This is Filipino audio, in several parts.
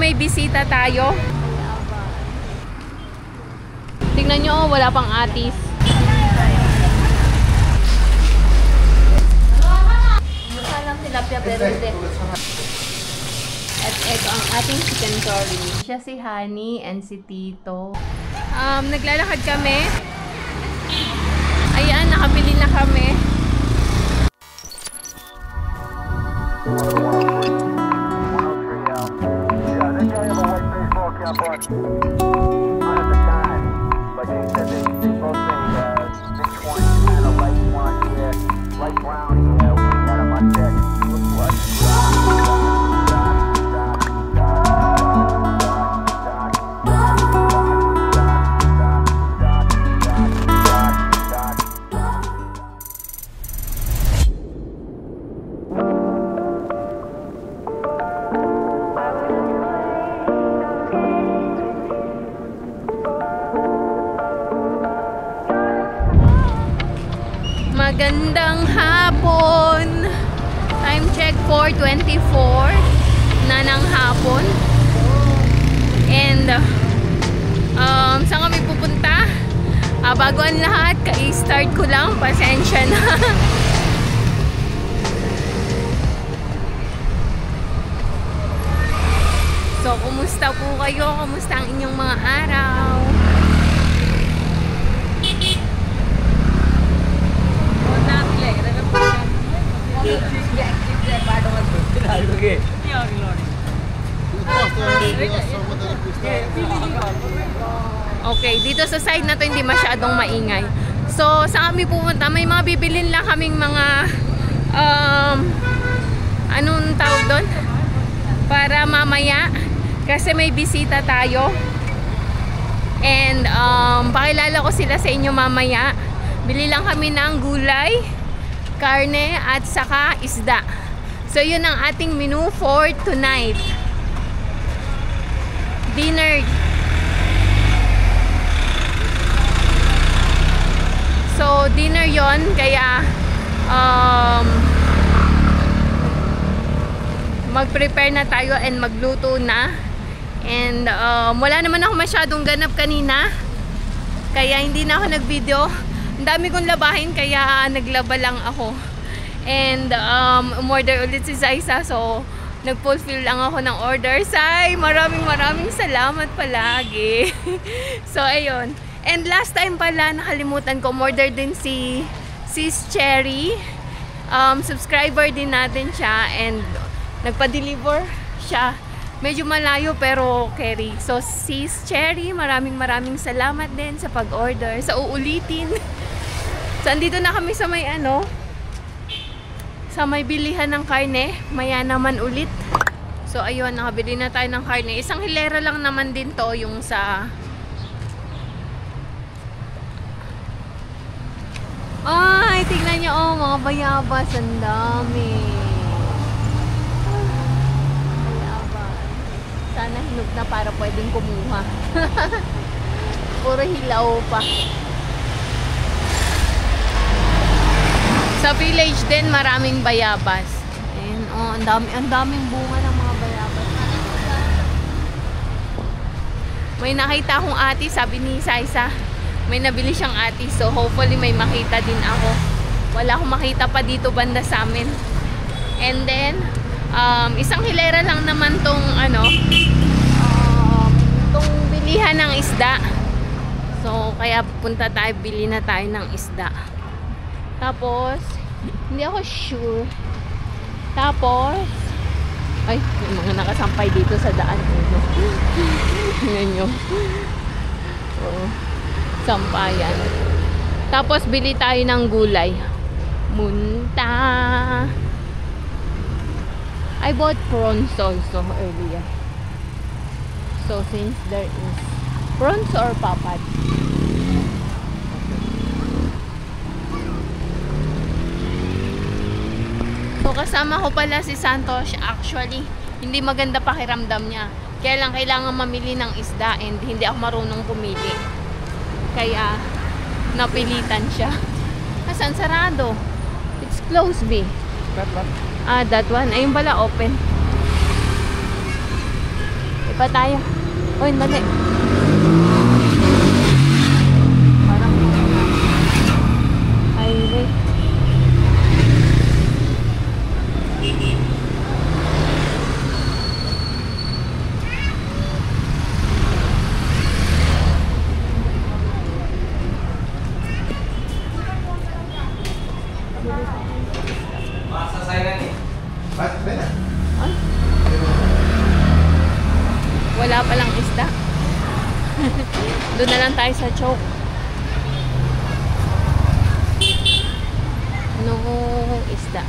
may bisita tayo. Tingnan nyo, wala pang atis. Mukha lang tilapia pero hindi. At ito ang ating chicken curry. Siya si Honey and si Tito. Naglalakad kami. Ayan, nakabili na kami. Magandang hapon. Time check 4:24 na ng hapon. And saan kami pupunta? Bago ang lahat, ka-start ko lang. Pasensya na. So, kumusta po kayo? Kumusta ang inyong mga araw? Okay, dito sa side na to hindi masyadong maingay. So, saan kami pumunta? May mga bibilin lang kaming mga anong tawag doon? Para mamaya kasi may bisita tayo. And pakilala ko sila sa inyo mamaya. Bili lang kami ng gulay, karne at saka isda. So yun ang ating menu for tonight. Dinner. So dinner yon, kaya mag-prepare na tayo and magluto na. And wala naman ako masyadong ganap kanina, kaya hindi na ako nag-video. Ang dami kong labahin kaya naglaba lang ako. And umorder ulit si Zaisa, so nag-fulfill lang ako ng order. Sai, maraming salamat palagi. So ayun. And last time pala nakalimutan ko, umorder din si Sis Cherry. Subscriber din natin siya and nagpa-deliver siya. Medyo malayo pero carry. So Sis Cherry, maraming salamat din sa pag-order, sa uulitin. So andito na kami sa may sa may bilihan ng karne. Maya naman ulit. So ayun, nakabili na tayo ng karne. Isang hilera lang naman din to, yung sa ay, tignan nyo, oh, mga bayabas, ang dami. Bayabas. Sana hinog na para pwedeng kumuha. Puro hilaw pa. Sa village din, maraming bayabas. Ayan, oh, ang daming bunga ng mga bayabas. May nakita akong ate, sabi ni Saisa, may nabili siyang ate. So, hopefully may makita din ako. Wala akong makita pa dito banda sa amin. And then, isang hilera lang naman tong tong bilihan ng isda. So, kaya punta tayo, bili na tayo ng isda. Tapos, hindi ako sure. Tapos, ay, may mga nakasampay dito sa daan. Tingnan nyo. Oo, sampayan. Tapos, bili tayo ng gulay. Munta. I bought prawns also earlier. So, since there is prawns or papad? So, kasama ko pala si Santos. Actually, hindi maganda pakiramdam niya. Kaya lang kailangan mamili ng isda and hindi ako marunong pumili. Kaya, napilitan siya. Asan? Sarado. It's closed, B. Ah, that one. Ayun pala, open. Ipa tayo. Uy, dali. Parang highway. Wala palang isda. Doon na lang tayo sa choke. No isda.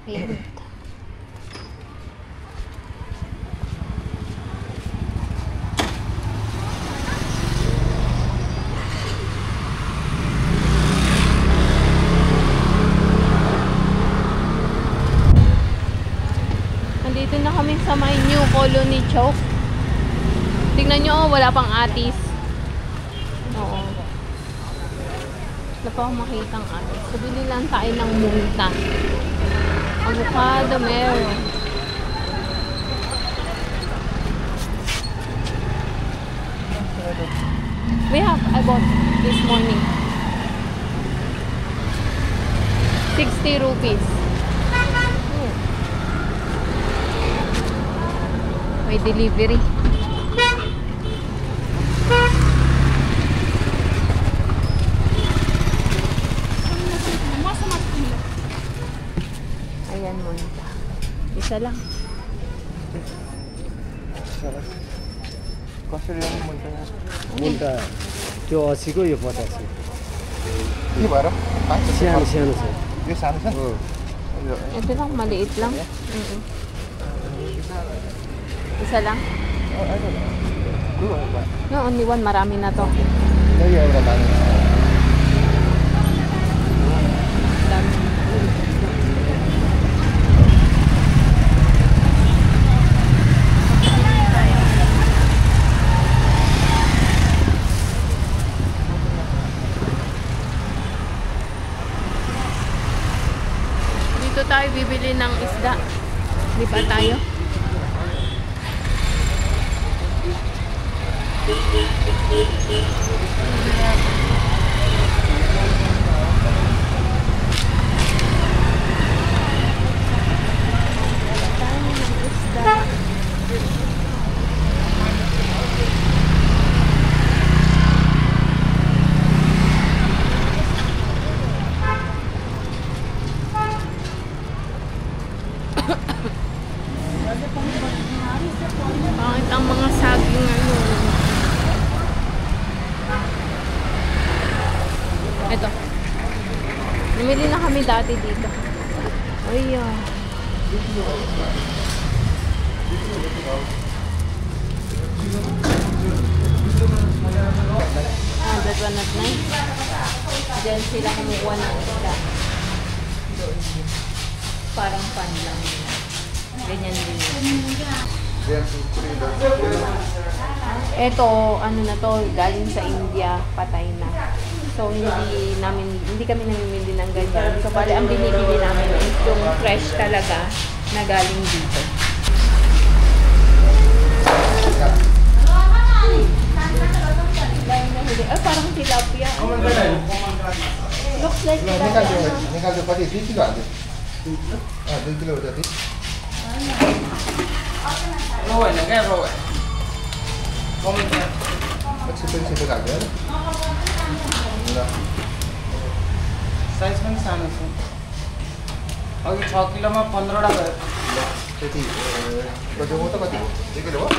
Ayan. Nandito na kami sa may New Colony Choke. Tingnan nyo, wala pang atis. Oo. Wala pa akong makitang atis. So, bili lang tayo ng munta. Avocado meron. I bought this morning. 60 rupees. May delivery. Ayan mo. Isa lang. कसरी मुन्टा मुन्टा त्यो 80 को यो 50 के भएर सानो सानो छ यो सानो छ Ito lang, maliit lang. Isa lang? No, only one. Marami na to. Dami. Dito tayo bibili ng isda. Di ba tayo? Bakit ang mga saging ngayon? Ito. Namili na kami dati dito. Ayan. That one at 9. Diyan sila kumukuha ng isda. Parang pan lang. Ganyan din. Ito, ano na to, galing sa India, patay na. So hindi kami namimili ng ganyan. So bali ang binibili namin is yung fresh talaga na galing dito. Parang tilapia. Looks like tilapia. निकाल दो पति 2 किलो हाल्दै 2 किलो जति रो हैन के रो है comment expensive लाग्यो हैन ल साइज पनि सानो छ अघि 6 किलोमा 15 वटा भयो त्यति कति हो त कति हो 1 किलो हो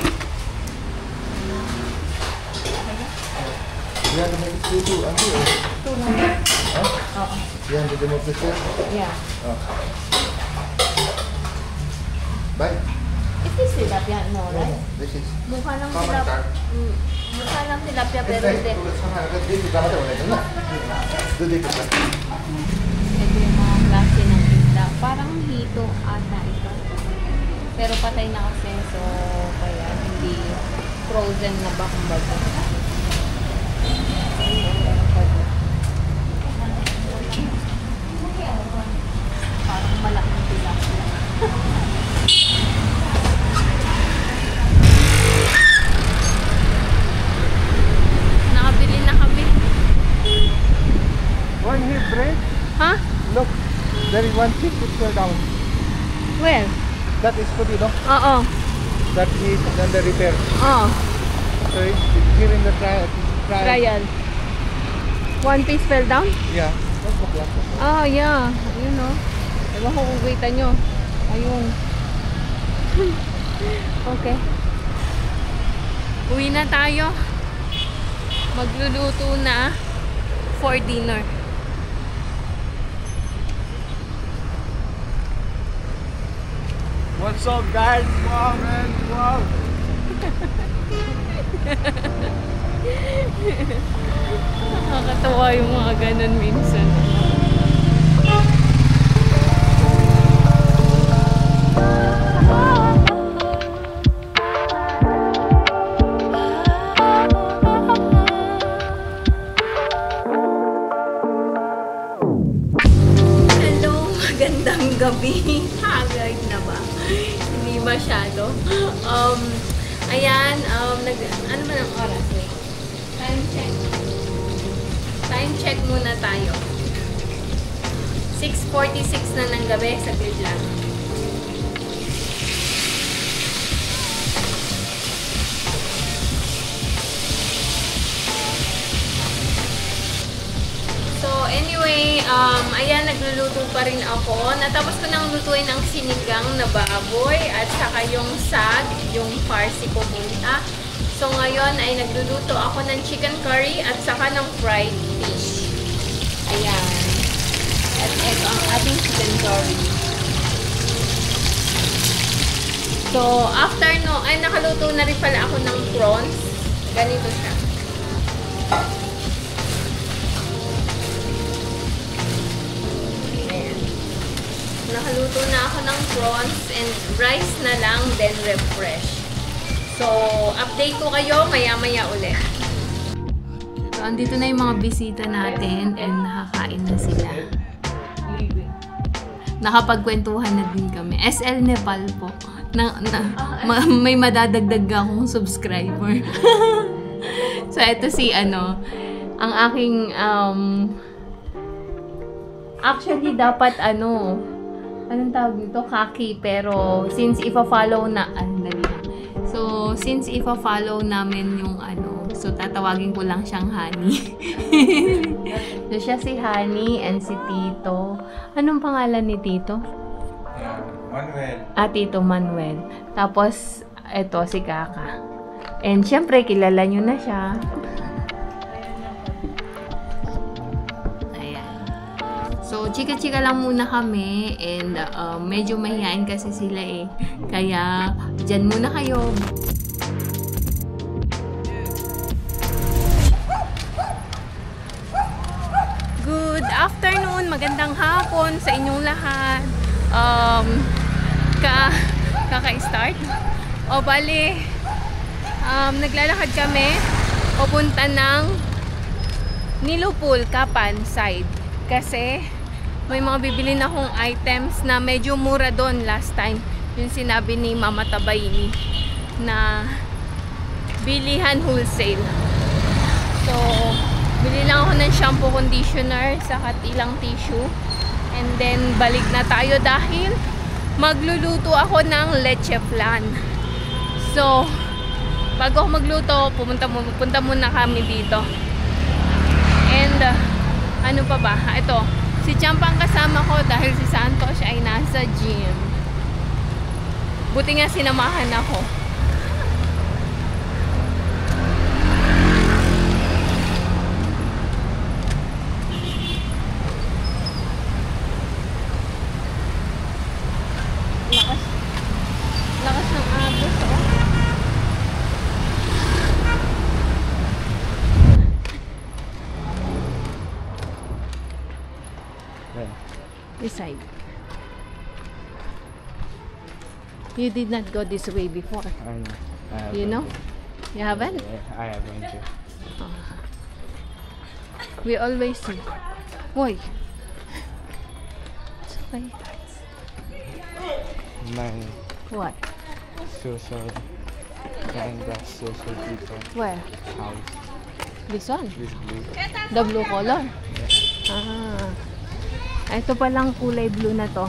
have to make it two until. 200. Huh? Oo. You have to remove the shell? Yeah. Oh. Bye. It is tilapia, no, right? This is Mukha lang common tilapia. carp. Mukha lang tilapia pero Let's hindi. do this. Ito yung mga klase ng isda. Parang hito ata ito. Pero patay na kasi, so kaya hindi frozen na ba kumbaga. Parang malaking tilapia. Nakabili na kami. One here break. Ha? Look, there is one fish which fell down. Well, That is food, you know. oo. That is under repair. Oo. So it's here in the trial. Trial. One piece fell down? Yeah. Ah, yeah. Ayun o. Ewan ko kung kita nyo. Ayun. Okay. Uwi na tayo. Magluluto na for dinner. What's up, guys? Wow, man. Wow. Nakakatawa yung mga ganun minsan. Hello, magandang gabi. Hagard na ba? Hindi masyado. Ayan, ano man ang oras? Wait. Time check. Time check muna tayo. 6:46 na ng gabi, saglit lang. So anyway, ayan, nagluluto pa rin ako. Natapos ko nang lutuin ang sinigang na baboy at saka yung sag, yung farsi pumunta. So ngayon ay nagluluto ako ng chicken curry at saka ng fried fish. Ayan. At ito ang ating chicken curry. So after no, ay nakaluto na rin pala ako ng prawns. Ganito siya. Nakaluto na ako ng prawns and rice na lang, then refresh. So, update ko kayo maya-maya ulit. So, andito na yung mga bisita natin and nakakain na sila. Nakapagkwentuhan na din kami. SL Nepal po. May madadagdag akong subscriber. So, ito si ang aking actually dapat anong tawag dito? Kaki. Pero, since ipa-follow na, so, since ipa-follow namin yung so, tatawagin ko lang siyang Honey. So, siya si Honey and si Tito. Anong pangalan ni Tito? Manuel. Tito Manuel. Tapos, eto si Kaka. And, syempre, kilala nyo na siya. So, chika-chika lang muna kami and medyo mahihain kasi sila eh. Kaya, dyan muna kayo. Good afternoon, magandang hapon sa inyong lahat. Kaka-start? O bali, naglalakad kami papunta ng Nilupul, Kapan side. Kasi, may mga bibili na akong items na medyo mura doon last time. Yung sinabi ni Mama Tabayini na bilihan wholesale. So, bili lang ako ng shampoo, conditioner, saka ilang tissue. And then, balik na tayo dahil magluluto ako ng leche flan. So, bago ako magluto, pupunta muna kami dito. And, ano pa ba? Ito. Si Champa ang kasama ko dahil si Santos ay nasa gym. Buti nga sinamahan ako. This side. You did not go this way before. I know. You know? You haven't? I haven't. We always see. Why? It's okay. My What? social kind of social people Where? house This one? is blue. The blue color? Ah. Ito palang kulay blue na to.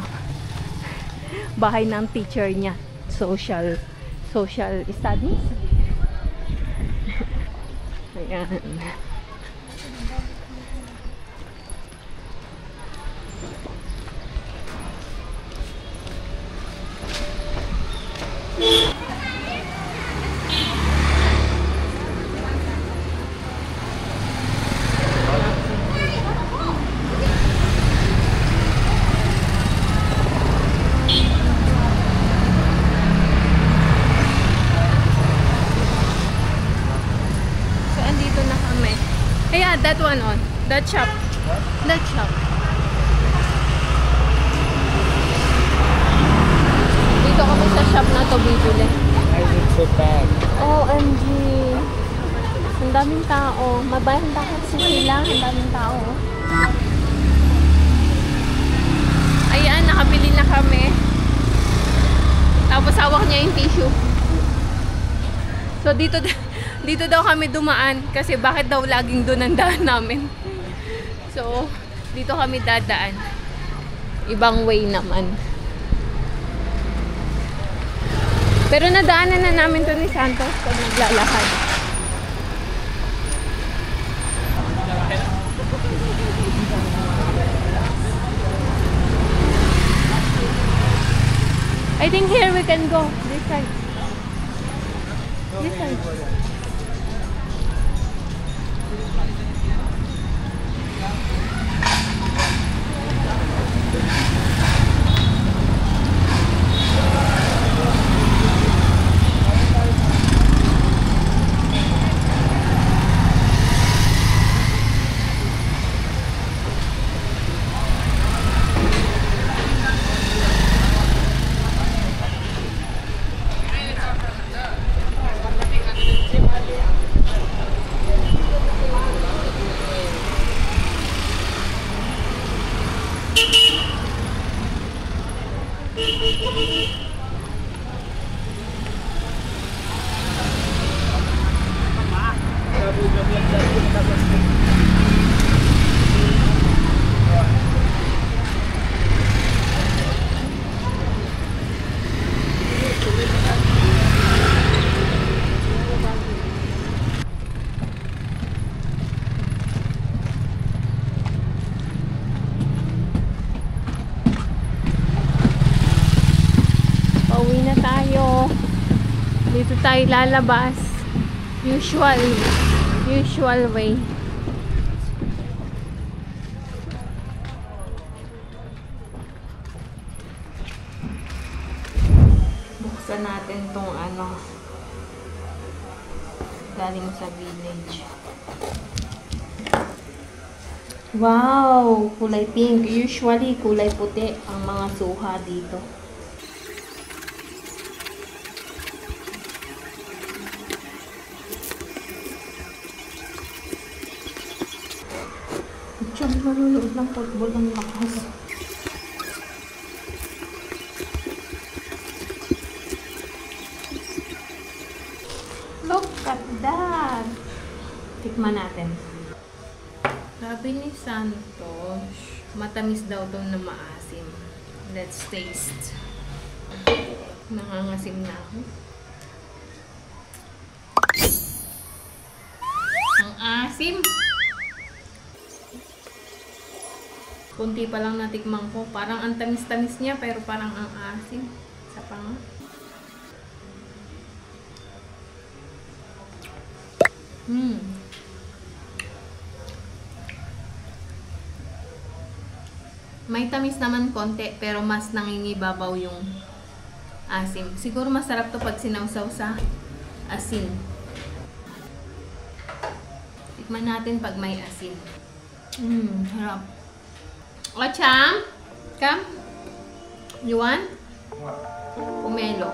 Bahay ng teacher niya. Social studies. Ayan. That one on. That shop. That shop. Dito kami sa shop na to bibili. Why is it so bad? OMG. Ang daming tao. Mabanda kasi sila. Ang daming tao. Ayan, nakabili na kami. Tapos hawak niya yung tissue. So dito daw kami dumaan kasi bakit daw laging doon ang daan namin. So, dito kami dadaan. Ibang way naman. Pero nadaanan na namin to ni Santos pag naglalakad. I think here we can go. This side. This side. Pauwi na tayo. Dito tayo lalabas. Usual way. Buksan natin tong galing sa village. Wow! Kulay pink. Usually, kulay puti ang mga suha dito. Diyan, manunood ng football ang lakas. Look at that! Tikman natin. Sabi ni Santos, matamis daw to na maasim. Let's taste. Nangangasim na ako. Ang asim! Kunti pa lang natikman ko. Parang ang tamis-tamis niya, pero parang ang asim. Sa panga. May tamis naman konti, pero mas nangingibabaw yung asim. Siguro masarap to pag sinawsaw sa asin. Tikman natin pag may asin. Harap. Ocham? Come? You want? Pomelo.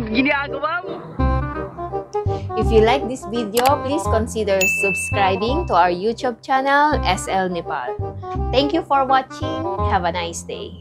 Ginagawa mo. If you like this video, please consider subscribing to our YouTube channel, SL Nepal. Thank you for watching. Have a nice day.